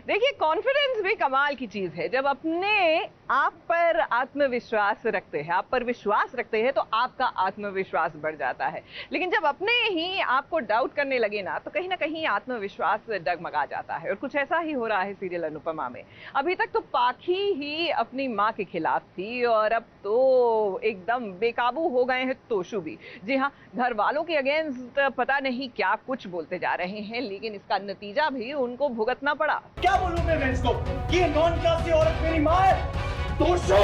देखिए, कॉन्फिडेंस भी कमाल की चीज है। जब अपने आप पर आत्मविश्वास रखते हैं, आप पर विश्वास रखते हैं, तो आपका आत्मविश्वास बढ़ जाता है। लेकिन जब अपने ही आपको डाउट करने लगे ना, तो कहीं ना कहीं आत्मविश्वास डगमगा जाता है। और कुछ ऐसा ही हो रहा है सीरियल अनुपमा में। अभी तक तो पाखी ही अपनी माँ के खिलाफ थी, और अब तो एकदम बेकाबू हो गए हैं तोशु भी। जी हाँ, घर वालों के अगेंस्ट पता नहीं क्या कुछ बोलते जा रहे हैं, लेकिन इसका नतीजा भी उनको भुगतना पड़ा। क्या बोलूं मैं फ्रेंड्स को कि ये नॉन क्लासी औरत मेरी माँ है? तोशु!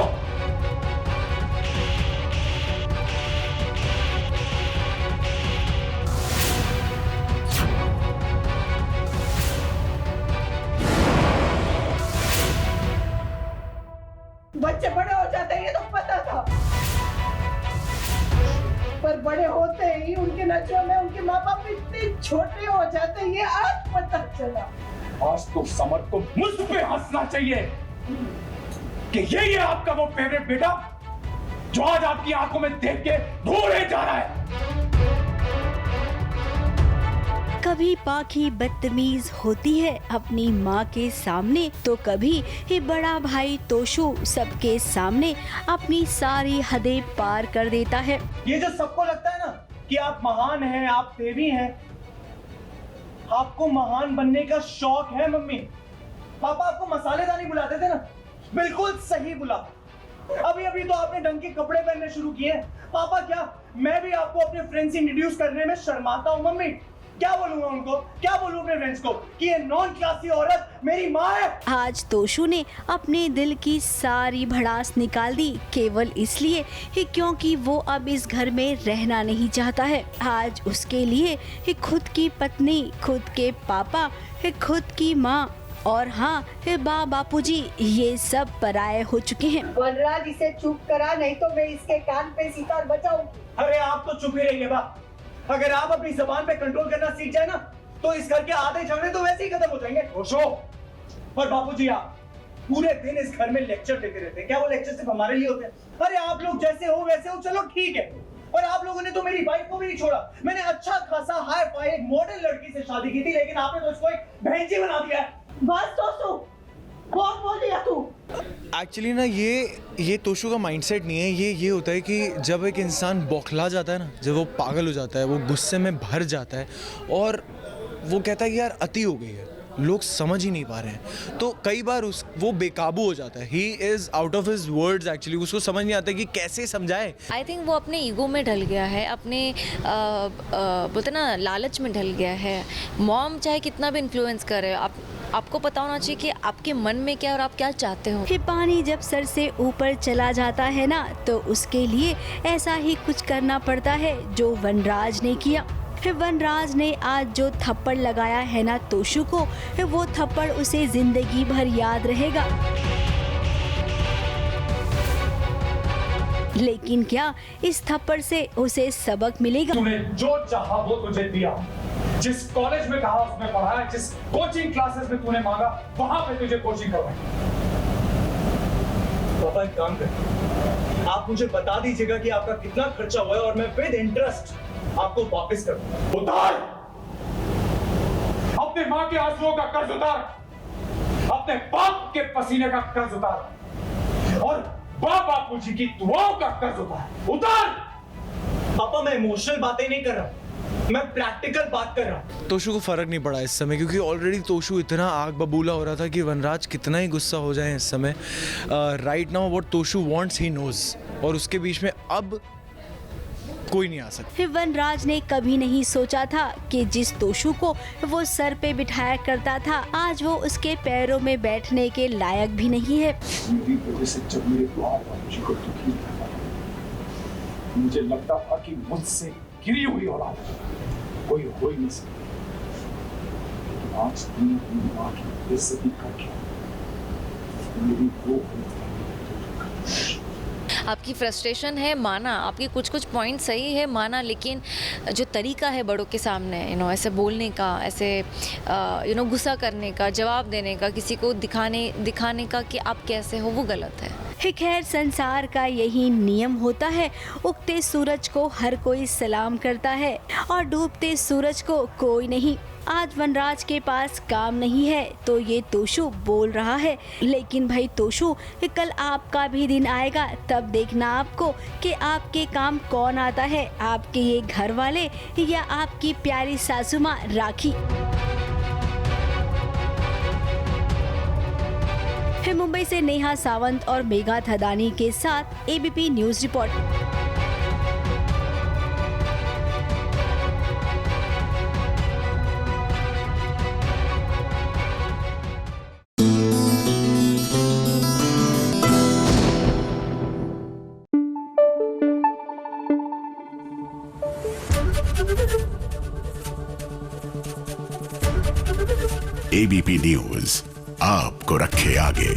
बच्चे बड़े हो जाते हैं ये तो पता था, पर बड़े होते ही उनके नजरों में उनके माँ बाप इतने छोटे हो जाते हैं, ये आज पता चला। आज तो समर को मुझ पे हंसना चाहिए कि ये आपका वो फेवरेट बेटा जो आज आपकी आंखों में देख के ढूंढे जा रहा है। कभी पाखी बदतमीज होती है अपनी माँ के सामने, तो कभी ही बड़ा भाई तोशु सबके सामने अपनी सारी हदें पार कर देता है। ये जो सबको लगता है ना कि आप महान हैं, आप देवी हैं, आपको महान बनने का शौक है। मम्मी पापा आपको मसालेदानी बुलाते थे ना, बिल्कुल सही बुला। अभी अभी तो आपने ढंग के कपड़े पहनने शुरू किए हैं। पापा क्या मैं भी आपको अपने फ्रेंड्स से इंट्रोड्यूस करने में शर्माता हूँ। मम्मी क्या बोलूंगा उनको, क्या बोलूं अपने फ्रेंड्स को कि ये नॉन क्लासी औरत मेरी माँ है। आज तोशु ने अपने दिल की सारी भड़ास निकाल दी, केवल इसलिए ही क्योंकि वो अब इस घर में रहना नहीं चाहता है। आज उसके लिए ही खुद की पत्नी, खुद के पापा, खुद की माँ और हाँ बापूजी, ये सब पराये हो चुके हैं। वनराज इसे चुप करा, नहीं तो मैं इसके कान पे सितार बजाऊंगी। अरे आप तो चुप ही रहिए बा। अगर आप अपनी जबान पे कंट्रोल करना सीख जाए ना, तो इस घर के आधे झगड़े तो वैसे ही खत्म हो जाएंगे। ओशो और बापूजी, आप पूरे दिन इस घर में लेक्चर देते रहते हैं। क्या वो लेक्चर सिर्फ हमारे लिए होते हैं? अरे आप लोग जैसे हो वैसे हो, चलो ठीक है। और आप लोगों ने तो मेरी वाइफ को भी नहीं छोड़ा। मैंने अच्छा खासा हाई फाई एक मॉडर्न लड़की से शादी की थी, लेकिन आपने तो इसको एक भैंजी बना दिया है। बस तोशु, बहुत बोल दिया तू। एक्चुअली ना ये तोशु का माइंडसेट नहीं है। ये होता है कि जब एक इंसान बौखला जाता है ना, जब वो पागल हो जाता है, वो गुस्से में भर जाता है और वो कहता है कि यार अति हो गई है, लोग समझ ही नहीं पा रहे हैं, तो कई बार वो बेकाबू हो जाता है। He is out of his words actually. उसको समझ नहीं आता कि कैसे समझाए। आई थिंक वो अपने ईगो में ढल गया है, अपने बोलते ना लालच में ढल गया है। मॉम चाहे कितना भी इन्फ्लुएंस करे, आपको पता होना चाहिए कि आपके मन में क्या और आप क्या चाहते हो। फिर पानी जब सर से ऊपर चला जाता है ना, तो उसके लिए ऐसा ही कुछ करना पड़ता है जो वनराज ने किया। फिर वनराज ने आज जो थप्पड़ लगाया है ना तोशु को, वो थप्पड़ उसे जिंदगी भर याद रहेगा। लेकिन क्या इस थप्पड़ से उसे सबक मिलेगा? तूने जो चाहा वो तुझे दिया, जिस कॉलेज में कहा उसमें पढ़ाया, जिस कोचिंग क्लासेस में तूने मांगा वहां पे तुझे कोचिंग करवाई। पापा एक काम करें, आप मुझे बता दीजिएगा कि आपका कितना खर्चा हुआ है और मैं विद इंटरेस्ट आपको वापस कर दूंगा। उतार अपने माँ के आंसुओं का कर्ज उतार, अपने बाप के पसीने का कर्ज उतार और बापूजी की दुआओं का कर्ज उतार। पापा मैं इमोशनल बातें नहीं कर रहा, मैं प्रैक्टिकल बात कर रहा हूँ। तोशु को फर्क नहीं पड़ा इस समय, क्योंकि ऑलरेडी तोशु इतना आग बबूला हो रहा था कि वनराज कितना ही गुस्सा हो जाए इस समय। Right now what Toshu wants he knows, और उसके बीच में अब कोई नहीं आ सकता। वनराज ने कभी नहीं सोचा था कि जिस तोशु को वो सर पे बिठाया करता था, आज वो उसके पैरों में बैठने के लायक भी नहीं है। मेरी वजह से जब मेरे बापूजी को दुखी मुझे लगता था कि मुझसे गिरी हुई औलाद कोई हो ही नहीं सकती। आज तुमने अपनी माँ की बेइज्जती करके मेरी वो आपकी फ्रस्ट्रेशन है माना, आपके कुछ कुछ पॉइंट सही है माना, लेकिन जो तरीका है बड़ों के सामने ऐसे बोलने का, ऐसे गुस्सा करने का, जवाब देने का, किसी को दिखाने का कि आप कैसे हो, वो गलत है। खैर संसार का यही नियम होता है, उगते सूरज को हर कोई सलाम करता है और डूबते सूरज को कोई नहीं। आज वनराज के पास काम नहीं है तो ये तोशु बोल रहा है, लेकिन भाई तोशु, कल आपका भी दिन आएगा, तब देखना आपको कि आपके काम कौन आता है, आपके ये घर वाले या आपकी प्यारी सासू माँ राखी। मुंबई से नेहा सावंत और मेघा थदानी के साथ ABP news report. ABP news आपको रखे आगे।